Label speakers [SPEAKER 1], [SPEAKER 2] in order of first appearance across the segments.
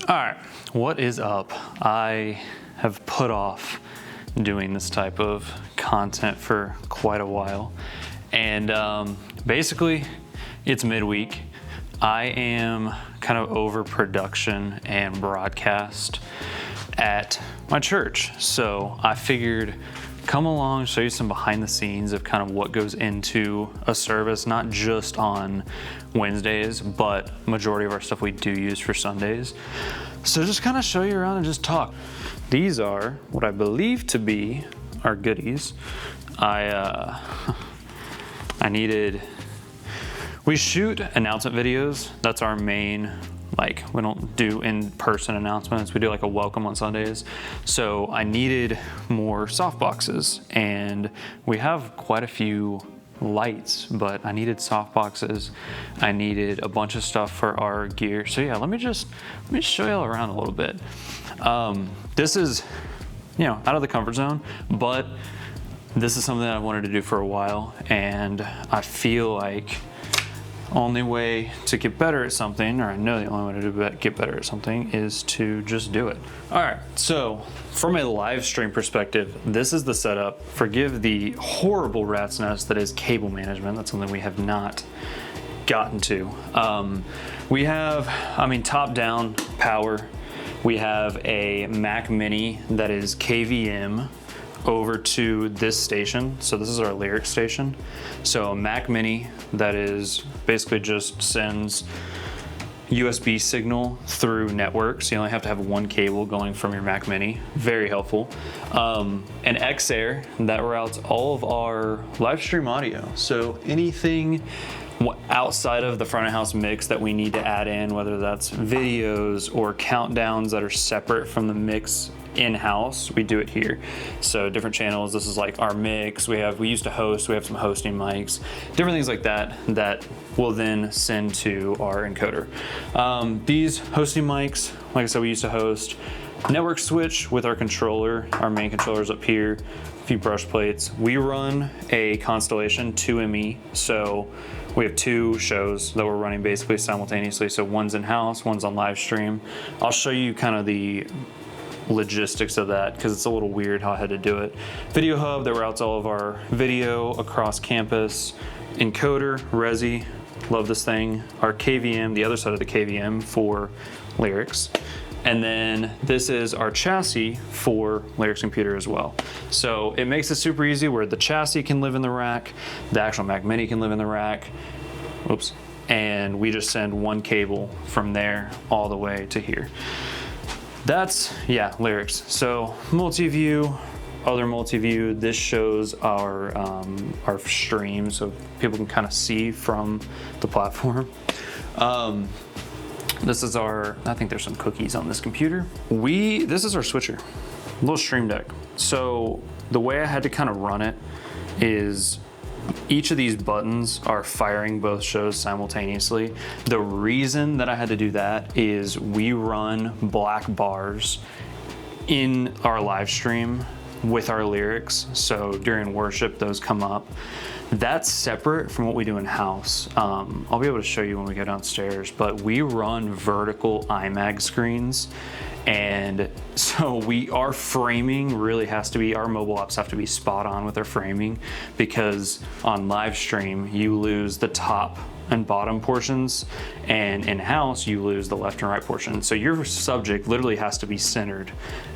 [SPEAKER 1] All right, what is up? I have put off doing this type of content for quite a while, and basically it's midweek. I am kind of over production and broadcast at my church, so I figured come along, show you some behind the scenes of kind of what goes into a service, not just on Wednesdays, but majority of our stuff we do use for Sundays. So just kind of show you around and just talk. These are what I believe to be our goodies. We shoot announcement videos. That's our main, we don't do in-person announcements. We do like a welcome on Sundays. So I needed more soft boxes, and we have quite a few lights, but I needed soft boxes. I needed a bunch of stuff for our gear. So yeah, let me show y'all around a little bit. This is, out of the comfort zone, but this is something that I wanted to do for a while, and I feel like only way to get better at something, or I know the only way to get better at something, is to just do it. All right, so from a live stream perspective, this is the setup. Forgive the horrible rat's nest that is cable management. That's something we have not gotten to. We have, top down power. We have a Mac Mini that is KVM over to this station. So this is our lyric station. So a Mac Mini that is basically just sends USB signal through network. So you only have to have one cable going from your Mac Mini. Very helpful. An X-Air that routes all of our live stream audio. So anything outside of the front of house mix that we need to add in, whether that's videos or countdowns that are separate from the mix in-house, we do it here. So different channels, this is like our mix. We used to host, we have some hosting mics, different things like that will then send to our encoder. These hosting mics, like I said, we used to host. Network switch with our controller, our main controller's up here, a few brush plates. We run a Constellation 2ME, so we have two shows that we're running basically simultaneously. So one's in-house, one's on live stream. I'll show you kind of the logistics of that because it's a little weird how I had to do it. Video hub that routes all of our video across campus. Encoder, Resi, love this thing. Our KVM, the other side of the KVM for lyrics. And then this is our chassis for Lyrics Computer as well. So it makes it super easy where the chassis can live in the rack, the actual Mac Mini can live in the rack, and we just send one cable from there all the way to here. That's, lyrics. So multi-view, other multi-view, this shows our stream so people can kind of see from the platform. This is I think there's some cookies on this computer. This is our switcher, little stream deck. So the way I had to kind of run it is each of these buttons are firing both shows simultaneously. The reason that I had to do that is we run black bars in our live stream with our lyrics. So during worship, those come up. That's separate from what we do in house. I'll be able to show you when we go downstairs, but we run vertical iMag screens. And so our framing really has to be, our mobile apps have to be spot on with their framing, because on live stream, you lose the top and bottom portions, and in-house, you lose the left and right portion. So your subject literally has to be centered,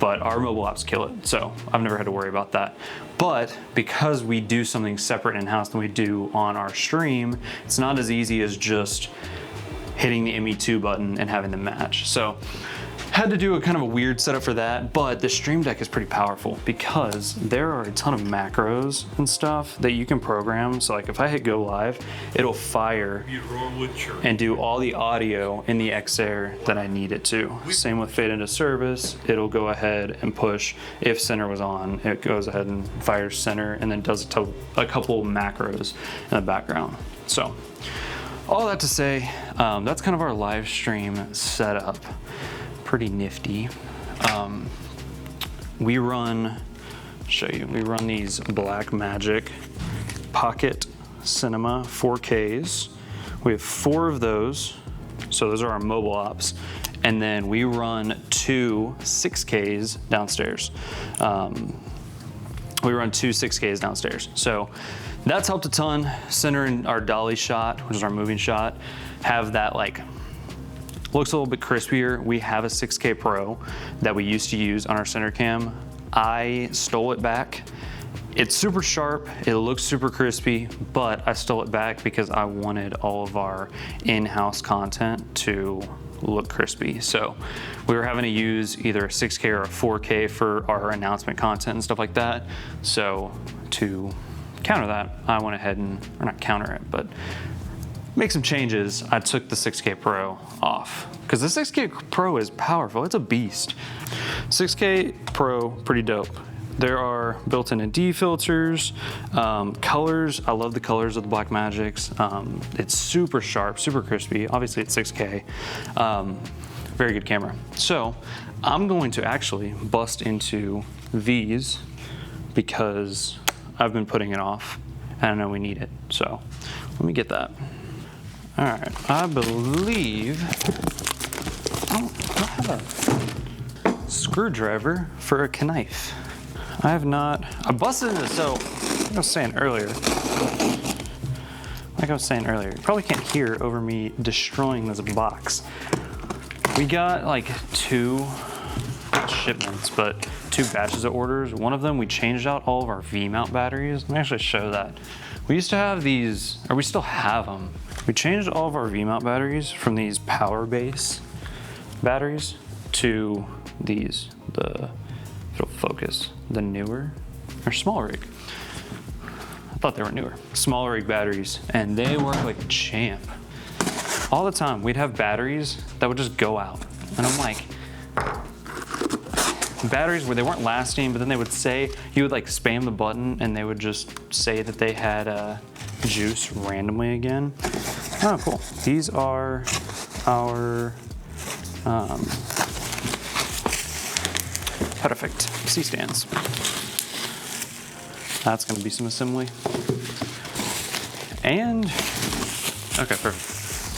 [SPEAKER 1] but our mobile apps kill it. So I've never had to worry about that. But because we do something separate in-house than we do on our stream, it's not as easy as just hitting the ME2 button and having them match. So had to do a kind of a weird setup for that, but the Stream Deck is pretty powerful because there are a ton of macros and stuff that you can program. So like if I hit go live, it'll fire and do all the audio in the X-Air that I need it to. Same with fade into service, it'll go ahead and push, if center was on, it goes ahead and fires center and then does a couple macros in the background. So all that to say, that's kind of our live stream setup. Pretty nifty. We run these Blackmagic Pocket Cinema 4Ks. We have 4 of those. So those are our mobile ops. and then we run 2 6Ks downstairs. We run 2 6Ks downstairs. So that's helped a ton. Centering our dolly shot, which is our moving shot, have that like, looks a little bit crispier. We have a 6K Pro that we used to use on our center cam. I stole it back. It's super sharp, it looks super crispy, but I stole it back because I wanted all of our in-house content to look crispy. So we were having to use either a 6K or a 4K for our announcement content and stuff like that. So to counter that, I went ahead and, or not counter it, but make some changes. I took the 6K Pro off because the 6K Pro is powerful. It's a beast. 6K Pro, pretty dope. There are built-in ND filters, colors. I love the colors of the Blackmagics. It's super sharp, super crispy. Obviously it's 6K. Very good camera. So I'm going to actually bust into these because I've been putting it off and I know we need it. So let me get that. All right, I believe I don't have a screwdriver for a knife. I have not, I busted into, so like I was saying earlier, you probably can't hear over me destroying this box. We got like 2 shipments, but 2 batches of orders. One of them, we changed out all of our V-mount batteries. Let me actually show that. We used to have these, or we still have them. We changed all of our V-mount batteries from these power base batteries to these, it'll focus, the newer, or small rig. I thought they were newer. Small rig batteries, and they work like a champ. All the time, we'd have batteries that would just go out. And I'm like, batteries where they weren't lasting, but then they would say, you would like spam the button and they would just say that they had juice randomly again. Oh, cool. These are our perfect C-stands. That's gonna be some assembly. And, okay, perfect.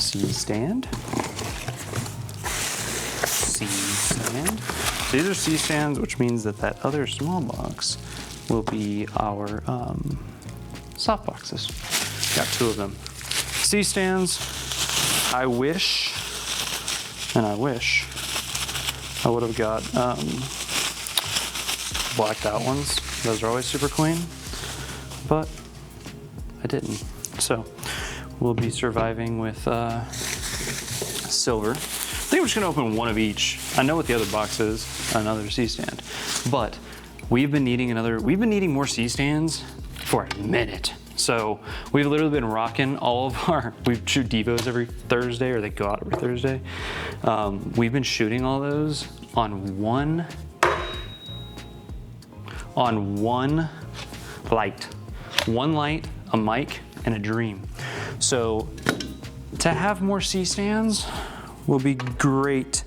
[SPEAKER 1] C-stand. C-stand. These are C-stands, which means that that other small box will be our soft boxes. Got 2 of them. C-stands, I wish I would have got blacked out ones. Those are always super clean, but I didn't. So we'll be surviving with silver. I think I'm just gonna open one of each. I know what the other box is, another C-stand, but we've been needing more C-stands for a minute. So we've literally been rocking all of our, we shoot Devos every Thursday, or they go out every Thursday. We've been shooting all those on one light. One light, a mic, and a dream. So to have more C-stands will be great.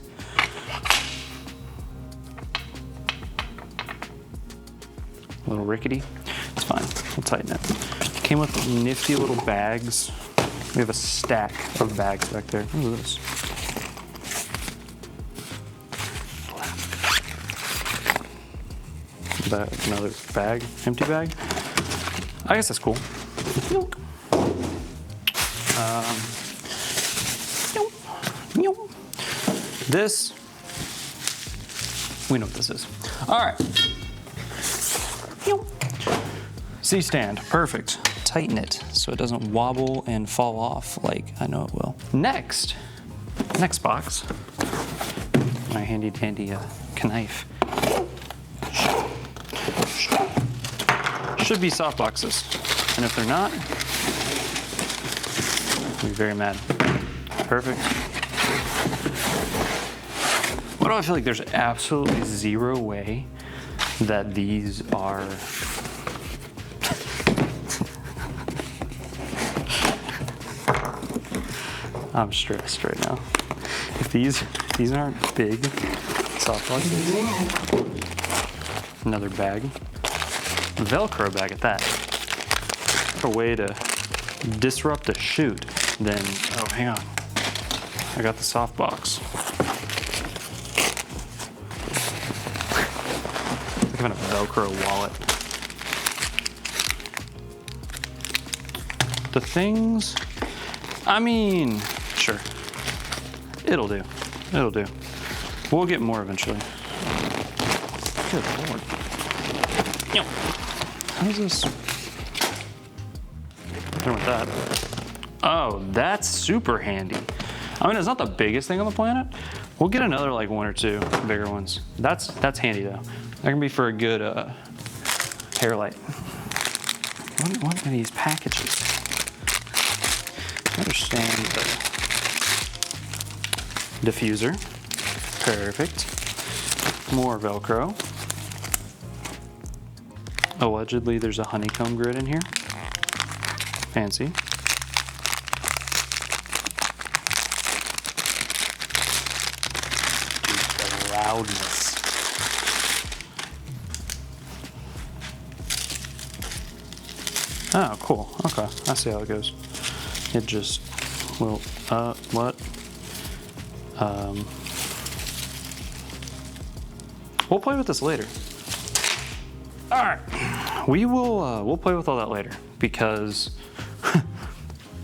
[SPEAKER 1] A little rickety, it's fine, we'll tighten it. Came with nifty little bags. We have a stack of bags back there. Look at this. Another bag, empty bag. I guess that's cool. This, we know what this is. All right. C-stand, perfect. Tighten it so it doesn't wobble and fall off like I know it will. Next box, my handy dandy knife. Should be soft boxes, and if they're not, I'll be very mad. Perfect. Why do I feel like there's absolutely zero way that these are I'm stressed right now. If these aren't big soft boxes, another bag. Velcro bag at that. A way to disrupt a shoot, then, oh, hang on. I got the soft box. like having a Velcro wallet. The things, I mean, sure. It'll do. It'll do. We'll get more eventually. Good Lord. How is this? I with that. Oh, that's super handy. I mean, it's not the biggest thing on the planet. We'll get another like one or two bigger ones. That's handy though. That can be for a good hair light. What are these packages? I understand the diffuser. Perfect. More Velcro. Allegedly, there's a honeycomb grid in here. Fancy. Dude, the loudness. Oh, cool. Okay, I see how it goes. It just will, what? We'll play with this later. All right, we'll play with all that later because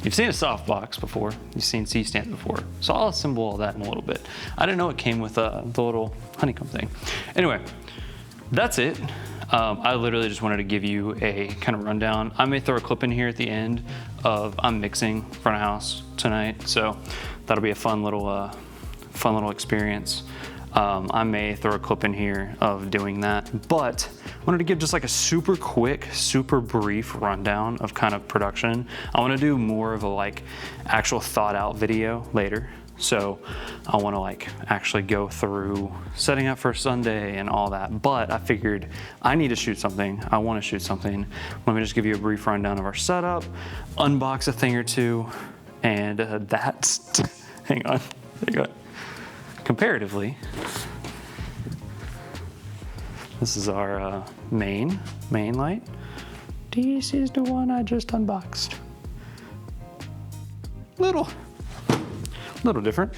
[SPEAKER 1] you've seen a softbox before, you've seen C-stands before, so I'll assemble all that in a little bit. I didn't know it came with the little honeycomb thing. Anyway, that's it. I literally just wanted to give you a kind of rundown. I may throw a clip in here at the end of I'm mixing front of house tonight, so that'll be a fun little experience. I may throw a clip in here of doing that, but I wanted to give just like a super quick, super brief rundown of kind of production. I want to do more of a like actual thought out video later. So I want to like actually go through setting up for Sunday and all that, but I figured I need to shoot something. I want to shoot something. Let me just give you a brief rundown of our setup, unbox a thing or two, and hang on. Comparatively, this is our main light. This is the one I just unboxed. Little different.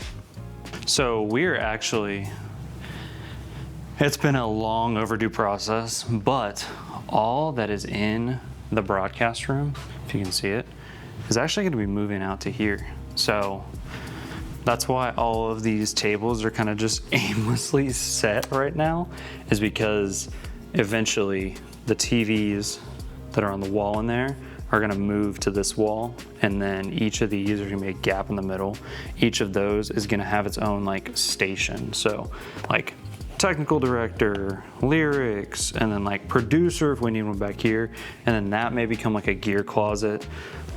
[SPEAKER 1] So we're actually, it's been a long overdue process, but all that is in the broadcast room, if you can see it, is actually gonna be moving out to here. So that's why all of these tables are kind of just aimlessly set right now, is because eventually the TVs that are on the wall in there are gonna move to this wall, and then each of these are gonna be a gap in the middle. Each of those is gonna have its own like station. So like technical director, lyrics, and then like producer if we need one back here, and then that may become like a gear closet.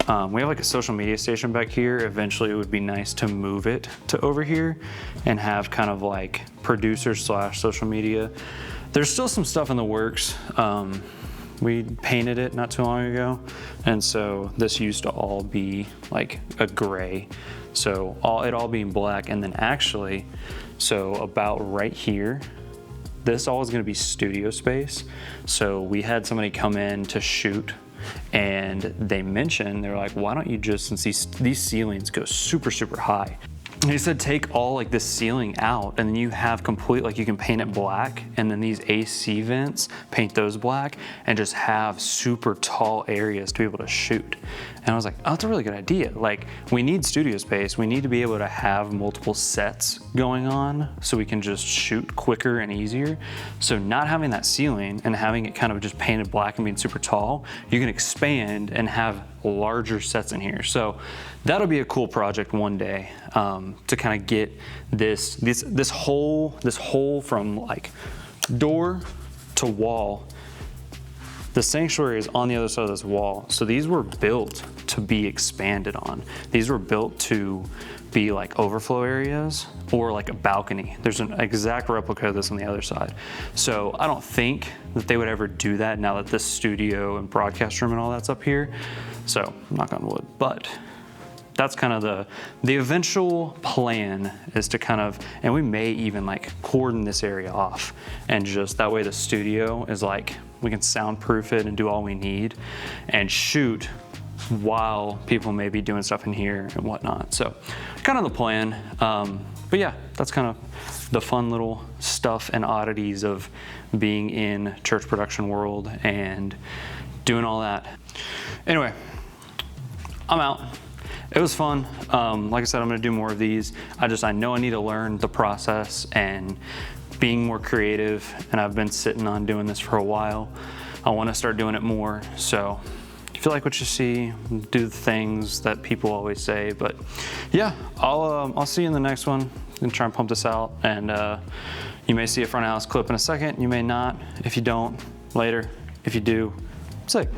[SPEAKER 1] We have like a social media station back here. Eventually it would be nice to move it to over here and have kind of like producer / social media. There's still some stuff in the works. We painted it not too long ago, and so this used to all be like a gray. So it all being black, and then actually, so about right here, this all is gonna be studio space. So we had somebody come in to shoot, and they mentioned, they're like, why don't you just, since these ceilings go super, super high, he said take all like this ceiling out, and then you have complete, like you can paint it black, and then these AC vents, paint those black, and just have super tall areas to be able to shoot. And I was like, oh, that's a really good idea. Like, we need studio space. We need to be able to have multiple sets going on so we can just shoot quicker and easier. So not having that ceiling and having it kind of just painted black and being super tall, you can expand and have larger sets in here. So that'll be a cool project one day, to kind of get this whole from like door to wall. The sanctuary is on the other side of this wall. So these were built to be expanded on. These were built to be like overflow areas or like a balcony. There's an exact replica of this on the other side. So I don't think that they would ever do that now that this studio and broadcast room and all that's up here. So knock on wood, but that's kind of the eventual plan, is to kind of, and we may even like cordon this area off, and just that way the studio is like, we can soundproof it and do all we need and shoot while people may be doing stuff in here and whatnot. So kind of the plan. But yeah, that's kind of the fun little stuff and oddities of being in church production world and doing all that. Anyway, I'm out. It was fun. Like I said, I'm gonna do more of these. I know I need to learn the process and being more creative, and I've been sitting on doing this for a while. I wanna start doing it more. So if you like what you see, do the things that people always say. But yeah, I'll see you in the next one. I'm gonna try and pump this out, and you may see a front of house clip in a second. You may not. If you don't, later. If you do, sick.